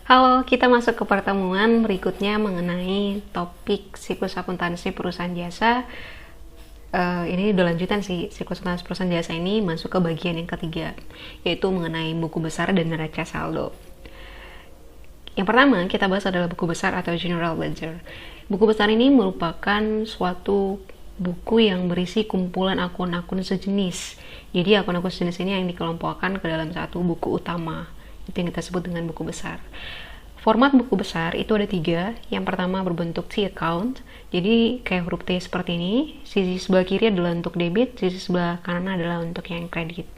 Halo, kita masuk ke pertemuan berikutnya mengenai topik siklus akuntansi perusahaan jasa. Ini udah lanjutan sih, siklus akuntansi perusahaan jasa ini masuk ke bagian yang ketiga, yaitu mengenai buku besar dan neraca saldo. Yang pertama kita bahas adalah buku besar atau general ledger. Buku besar ini merupakan suatu buku yang berisi kumpulan akun-akun sejenis. Jadi akun-akun sejenis ini yang dikelompokkan ke dalam satu buku utama. Itu yang kita sebut dengan buku besar. Format buku besar itu ada 3. Yang pertama berbentuk T account, jadi kayak huruf T seperti ini. Sisi sebelah kiri adalah untuk debit, sisi sebelah kanan adalah untuk yang kredit.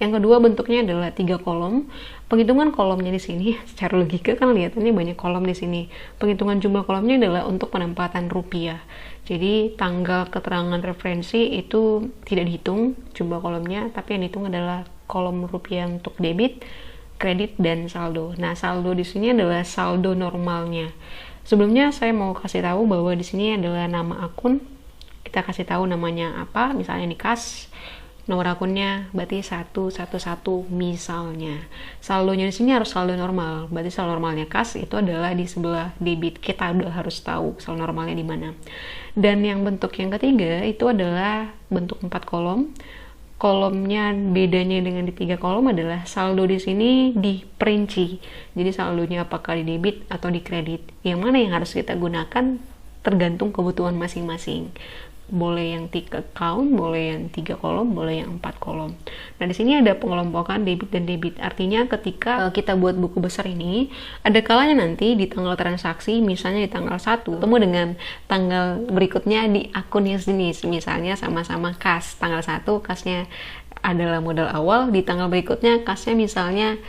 Yang kedua bentuknya adalah 3 kolom. Penghitungan kolomnya di sini secara logika kan lihatannya banyak kolom di sini. Penghitungan jumlah kolomnya adalah untuk penempatan rupiah. Jadi tanggal keterangan referensi itu tidak dihitung jumlah kolomnya, tapi yang dihitung adalah kolom rupiah untuk debit, kredit, dan saldo. Nah, saldo di sini adalah saldo normalnya. Sebelumnya saya mau kasih tahu bahwa di sini adalah nama akun. Kita kasih tahu namanya apa, misalnya di kas. Nomor akunnya berarti 111 misalnya. Saldonya di sini harus saldo normal. Berarti saldo normalnya kas itu adalah di sebelah debit. Kita udah harus tahu saldo normalnya di mana. Dan yang bentuk yang ketiga itu adalah bentuk 4 kolom. Kolomnya bedanya dengan di 3 kolom adalah saldo di sini diperinci. Jadi saldonya apakah di debit atau di kredit. Yang mana yang harus kita gunakan tergantung kebutuhan masing-masing. Boleh yang 3 account, boleh yang 3 kolom, boleh yang 4 kolom. Nah, di sini ada pengelompokan debit dan debit. Artinya ketika kita buat buku besar ini, ada kalanya nanti di tanggal transaksi, misalnya di tanggal 1, ketemu dengan tanggal berikutnya di akun yang sejenis. Misalnya sama-sama kas. Tanggal 1 kasnya adalah modal awal, di tanggal berikutnya kasnya misalnya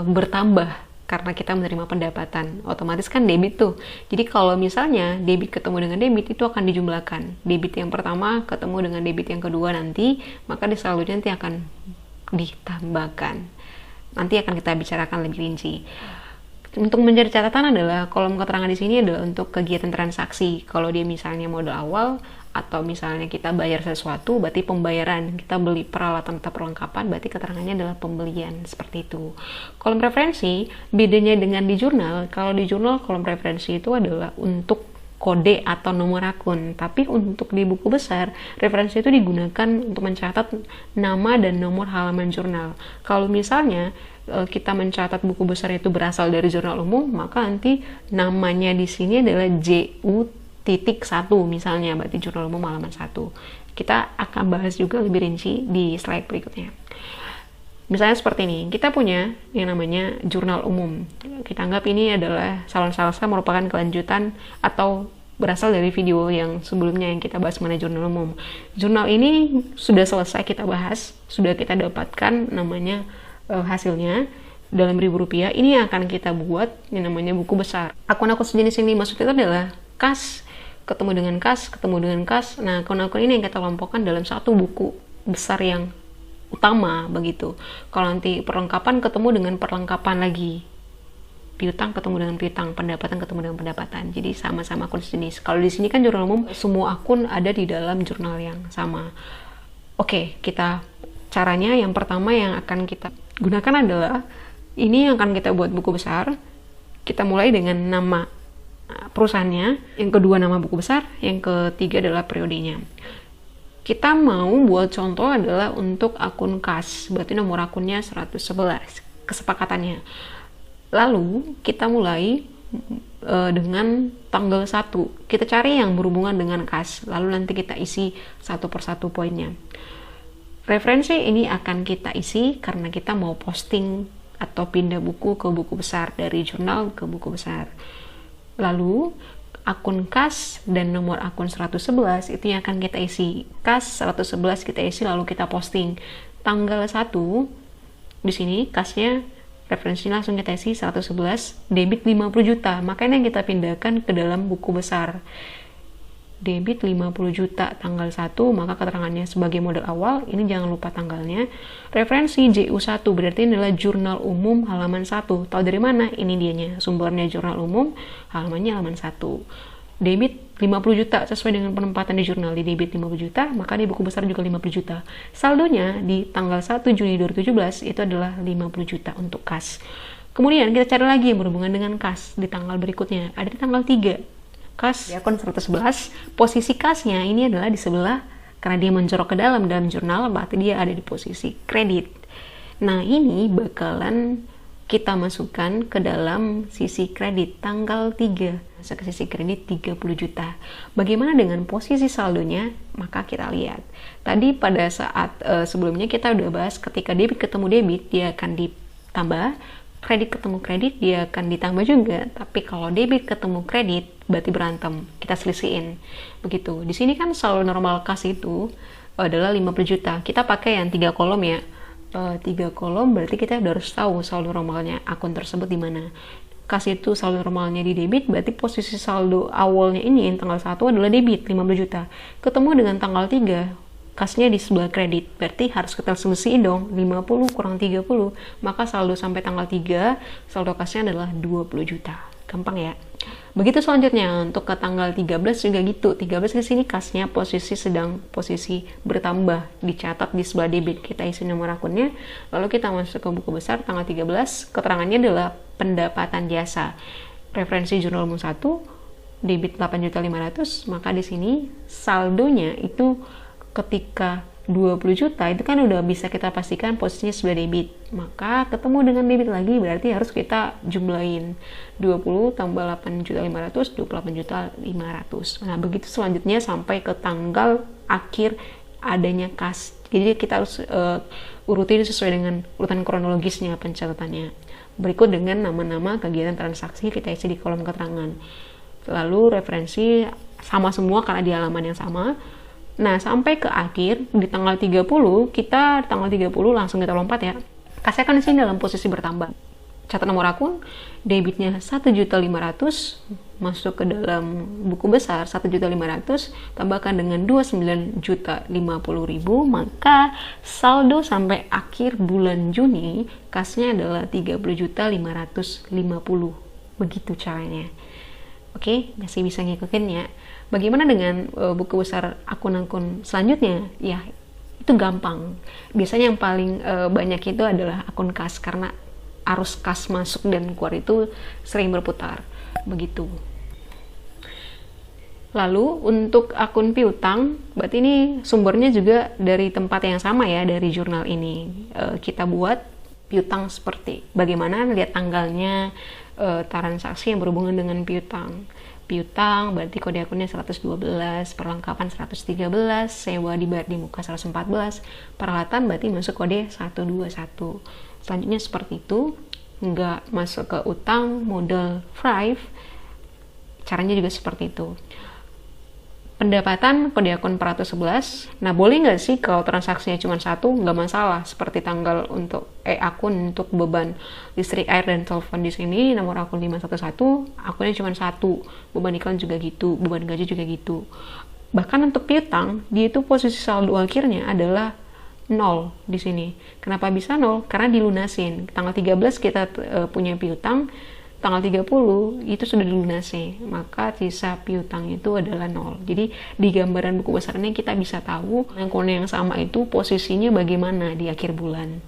bertambah karena kita menerima pendapatan, otomatis kan debit tuh. Jadi kalau misalnya debit ketemu dengan debit itu akan dijumlahkan. Debit yang pertama ketemu dengan debit yang kedua nanti, maka di saldonya nanti akan ditambahkan. Nanti akan kita bicarakan lebih rinci. Untuk menjadi catatan adalah kolom keterangan di sini adalah untuk kegiatan transaksi. Kalau dia misalnya modal awal atau misalnya kita bayar sesuatu, berarti pembayaran. Kita beli peralatan atau perlengkapan, berarti keterangannya adalah pembelian, seperti itu. Kolom referensi bedanya dengan di jurnal. Kalau di jurnal kolom referensi itu adalah untuk kode atau nomor akun, tapi untuk di buku besar referensi itu digunakan untuk mencatat nama dan nomor halaman jurnal. Kalau misalnya kita mencatat buku besar itu berasal dari jurnal umum, maka nanti namanya di sini adalah JU.1 misalnya, berarti jurnal umum halaman 1. Kita akan bahas juga lebih rinci di slide berikutnya. Misalnya seperti ini, kita punya yang namanya jurnal umum. Kita anggap ini adalah salsa merupakan kelanjutan atau berasal dari video yang sebelumnya yang kita bahas mengenai jurnal umum. Jurnal ini sudah selesai kita bahas, sudah kita dapatkan namanya hasilnya dalam Rp1.000. Ini yang akan kita buat yang namanya buku besar. Akun-akun sejenis yang dimaksud itu adalah kas, ketemu dengan kas, ketemu dengan kas. Nah, akun-akun ini yang kita kelompokkan dalam satu buku besar yang utama begitu. Kalau nanti perlengkapan ketemu dengan perlengkapan lagi, piutang ketemu dengan piutang, pendapatan ketemu dengan pendapatan. Jadi sama-sama akun sejenis. Kalau di sini kan jurnal umum, semua akun ada di dalam jurnal yang sama. Oke, kita caranya yang pertama yang akan kita gunakan adalah ini yang akan kita buat buku besar. Kita mulai dengan nama perusahaannya, yang kedua nama buku besar, yang ketiga adalah periodenya. Kita mau buat contoh adalah untuk akun kas, berarti nomor akunnya 111, kesepakatannya. Lalu kita mulai dengan tanggal 1. Kita cari yang berhubungan dengan kas, lalu nanti kita isi satu persatu poinnya. Referensi ini akan kita isi karena kita mau posting atau pindah buku ke buku besar, dari jurnal ke buku besar. Lalu akun kas dan nomor akun 111 itu yang akan kita isi. Kas 111 kita isi lalu kita posting. Tanggal 1 di sini kasnya referensi langsung kita isi 111, debit 50 juta. Makanya kita pindahkan ke dalam buku besar. Debit 50 juta tanggal 1, maka keterangannya sebagai modal awal, ini jangan lupa tanggalnya. Referensi JU1 berarti ini adalah jurnal umum halaman 1. Tahu dari mana? Ini dianya, sumbernya jurnal umum, halamannya halaman 1. Debit 50 juta sesuai dengan penempatan di jurnal, di debit 50 juta, maka di buku besar juga 50 juta. Saldonya di tanggal 1 Juni 2017 itu adalah 50 juta untuk kas. Kemudian kita cari lagi yang berhubungan dengan kas di tanggal berikutnya. Ada di tanggal 3. Kas di akun 111, posisi kasnya ini adalah di sebelah, karena dia mencorok ke dalam jurnal, berarti dia ada di posisi kredit. Nah, ini bakalan kita masukkan ke dalam sisi kredit tanggal 3. Masuk ke sisi kredit 30 juta. Bagaimana dengan posisi saldonya? Maka kita lihat. Tadi pada saat sebelumnya kita udah bahas ketika debit ketemu debit, dia akan ditambah. Kredit ketemu kredit, dia akan ditambah juga. Tapi kalau debit ketemu kredit, berarti berantem. Kita selisihin. Begitu. Di sini kan saldo normal kas itu adalah 50 juta. Kita pakai yang 3 kolom ya. 3 kolom berarti kita udah harus tahu saldo normalnya akun tersebut di mana. Kas itu saldo normalnya di debit, berarti posisi saldo awalnya ini yang tanggal 1 adalah debit 50 juta. Ketemu dengan tanggal 3, kasnya di sebelah kredit, berarti harus kita selesaiin dong. 50 kurang 30, maka saldo sampai tanggal 3 saldo kasnya adalah 20 juta. Gampang ya. Begitu selanjutnya untuk ke tanggal 13 juga gitu. 13 ke sini kasnya posisi bertambah, dicatat di sebelah debit, kita isi nomor akunnya, lalu kita masuk ke buku besar tanggal 13, keterangannya adalah pendapatan jasa. Referensi jurnal umum 1, debit 8.500.000, maka di sini saldonya itu ketika 20 juta itu kan udah bisa kita pastikan posisinya sebelah debit. Maka ketemu dengan debit lagi berarti harus kita jumlahin 20 tambah 8.500.000, 28.500.000. Nah, begitu selanjutnya sampai ke tanggal akhir adanya kas. Jadi kita harus urutin sesuai dengan urutan kronologisnya pencatatannya. Berikut dengan nama-nama kegiatan transaksi kita isi di kolom keterangan. Lalu referensi sama semua karena di halaman yang sama. Nah, sampai ke akhir di tanggal 30, kita tanggal 30 langsung kita lompat ya. Kasnya kan di sini dalam posisi bertambah. Catat nomor akun, debitnya 1.500.000, masuk ke dalam buku besar 1.500.000, tambahkan dengan 29.050.000, maka saldo sampai akhir bulan Juni kasnya adalah 30.550.000. Begitu caranya. Oke, masih bisa ngikutin ya. Bagaimana dengan buku besar akun-akun selanjutnya? Ya, itu gampang. Biasanya yang paling banyak itu adalah akun kas, karena arus kas masuk dan keluar itu sering berputar. Begitu. Lalu untuk akun piutang, berarti ini sumbernya juga dari tempat yang sama ya, dari jurnal ini. Kita buat piutang seperti bagaimana, lihat tanggalnya, transaksi yang berhubungan dengan piutang. Piutang berarti kode akunnya 112, perlengkapan 113, sewa dibayar di muka 114, peralatan berarti masuk kode 121. Selanjutnya seperti itu, nggak masuk ke utang, modal, Thrive, caranya juga seperti itu. Pendapatan kode akun 411. Nah, boleh nggak sih kalau transaksinya cuma satu? Nggak masalah. Seperti tanggal untuk akun untuk beban listrik, air, dan telepon di sini, nomor akun 511, akunnya cuma satu. Beban iklan juga gitu, beban gaji juga gitu. Bahkan untuk piutang, dia itu posisi saldo akhirnya adalah 0 di sini. Kenapa bisa 0? Karena dilunasin. Tanggal 13 kita punya piutang, tanggal 30 itu sudah dilunasi, maka sisa piutang itu adalah 0. Jadi di gambaran buku besar ini kita bisa tahu akun yang sama itu posisinya bagaimana di akhir bulan.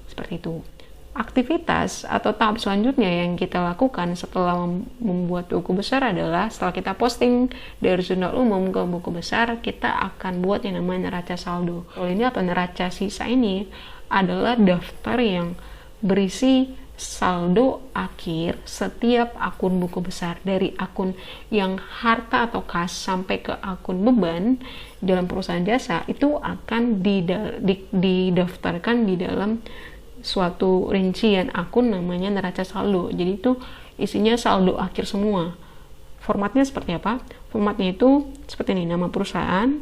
Seperti itu. Aktivitas atau tahap selanjutnya yang kita lakukan setelah membuat buku besar adalah setelah kita posting dari jurnal umum ke buku besar, kita akan buat yang namanya neraca saldo. Kalau ini apa? Neraca sisa ini adalah daftar yang berisi saldo akhir setiap akun buku besar, dari akun yang harta atau kas sampai ke akun beban dalam perusahaan jasa, itu akan didaftarkan di dalam suatu rincian akun namanya neraca saldo. Jadi itu isinya saldo akhir semua. Formatnya seperti apa? Formatnya itu seperti ini, nama perusahaan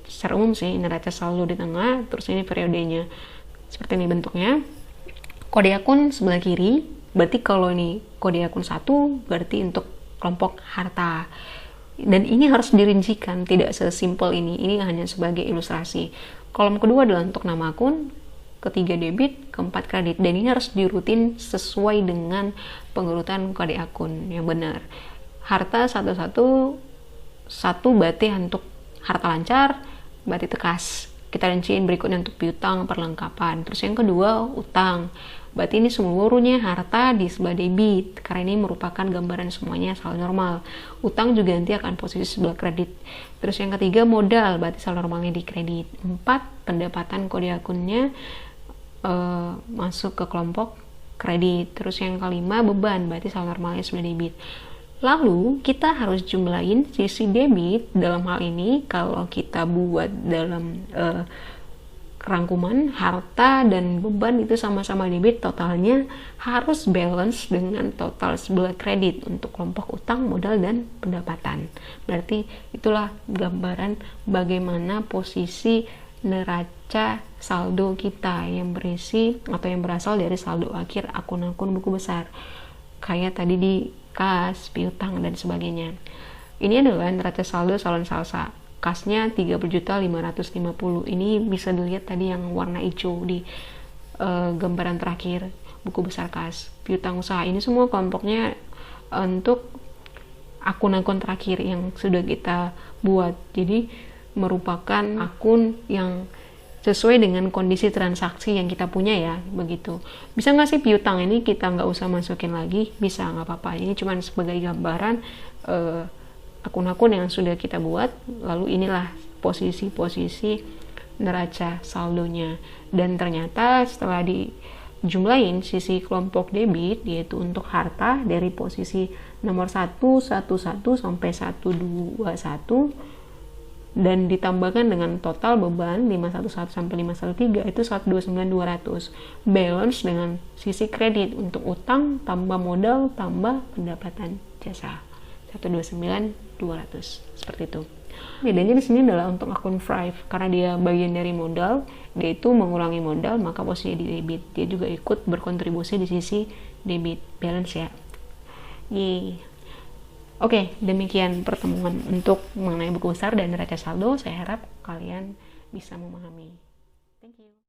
secara umum sih, neraca saldo di tengah, terus ini periodenya. Seperti ini bentuknya. Kode akun sebelah kiri, berarti kalau ini kode akun 1, berarti untuk kelompok harta. Dan ini harus dirincikan, tidak sesimpel ini hanya sebagai ilustrasi. Kolom kedua adalah untuk nama akun, ketiga debit, keempat kredit. Dan ini harus dirutin sesuai dengan pengurutan kode akun yang benar. Harta 111, berarti untuk harta lancar, berarti tekas. Kita rinciin berikutnya untuk piutang, perlengkapan. Terus yang kedua, utang. Berarti ini seluruhnya harta di sebelah debit, karena ini merupakan gambaran semuanya saldo normal. Utang juga nanti akan posisi sebelah kredit. Terus yang ketiga modal, berarti saldo normalnya di kredit. 4, pendapatan kode akunnya masuk ke kelompok kredit. Terus yang kelima beban, berarti saldo normalnya sebelah debit. Lalu kita harus jumlahin sisi debit. Dalam hal ini kalau kita buat dalam rangkuman harta dan beban itu sama-sama debit, totalnya harus balance dengan total sebelah kredit untuk kelompok utang, modal, dan pendapatan. Berarti itulah gambaran bagaimana posisi neraca saldo kita yang berisi atau yang berasal dari saldo akhir akun-akun buku besar, kayak tadi di kas, piutang, dan sebagainya. Ini adalah neraca saldo salon salsa. Kasnya 30.550. Ini bisa dilihat tadi yang warna hijau di gambaran terakhir buku besar kas. Piutang usaha ini semua kelompoknya untuk akun-akun terakhir yang sudah kita buat. Jadi merupakan akun yang sesuai dengan kondisi transaksi yang kita punya ya, begitu. Bisa nggak sih piutang ini kita nggak usah masukin lagi? Bisa, nggak apa-apa. Ini cuma sebagai gambaran akun-akun yang sudah kita buat, lalu inilah posisi-posisi neraca saldonya. Dan ternyata setelah dijumlahin sisi kelompok debit, yaitu untuk harta dari posisi nomor 111 sampai 121, dan ditambahkan dengan total beban 511 sampai 513 itu 129.200. Balance dengan sisi kredit untuk utang tambah modal tambah pendapatan jasa 129.200, seperti itu. Bedanya di sini adalah untuk akun Thrive, karena dia bagian dari modal, dia itu mengurangi modal, maka posisi di debit. Dia juga ikut berkontribusi di sisi debit balance ya. Yeay. Oke, demikian pertemuan untuk mengenai buku besar dan neraca saldo. Saya harap kalian bisa memahami. Thank you.